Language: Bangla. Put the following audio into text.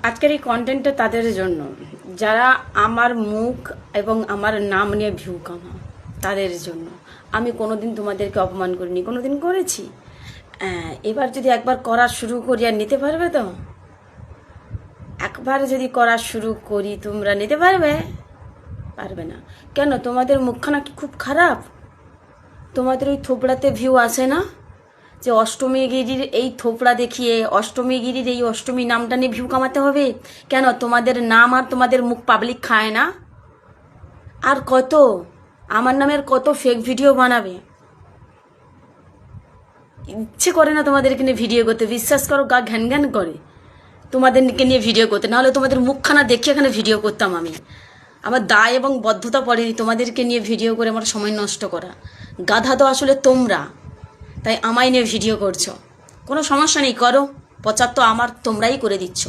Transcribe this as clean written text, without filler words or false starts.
আজকের এই কন্টেন্টটা তাদের জন্য যারা আমার মুখ এবং আমার নাম নিয়ে ভিউ কামাও, তাদের জন্য। আমি কোনোদিন তোমাদেরকে অপমান করিনি, কোনোদিন করেছি? এবার যদি একবার করা শুরু করি আর নিতে পারবে তো? একবার যদি করা শুরু করি তোমরা নিতে পারবে? পারবে না। কেন? তোমাদের মুখখানা কি খুব খারাপ? তোমাদের ওই থোপড়াতে ভিউ আসে না যে অষ্টমীগিরির এই থোপড়া দেখিয়ে অষ্টমীগিরির এই অষ্টমী নামটা নিয়ে ভিউ কামাতে হবে? কেন? তোমাদের নাম আর তোমাদের মুখ পাবলিক খায় না? আর কত আমার নামের কত ফেক ভিডিও বানাবে? ইচ্ছে করে না তোমাদেরকে নিয়ে ভিডিও করতে, বিশ্বাস করো, গা ঘ্যান ঘ্যান করে তোমাদেরকে নিয়ে ভিডিও করতে। নাহলে তোমাদের মুখখানা দেখে এখানে ভিডিও করতাম আমি। আমার দায় এবং বদ্ধতা পড়েনি তোমাদেরকে নিয়ে ভিডিও করে আমার সময় নষ্ট করা। গাধা তো আসলে তোমরা, তাই আমায় নিয়ে ভিডিও করছো। কোনো সমস্যা নেই, করো, প্রচার তো আমার তোমরাই করে দিচ্ছ।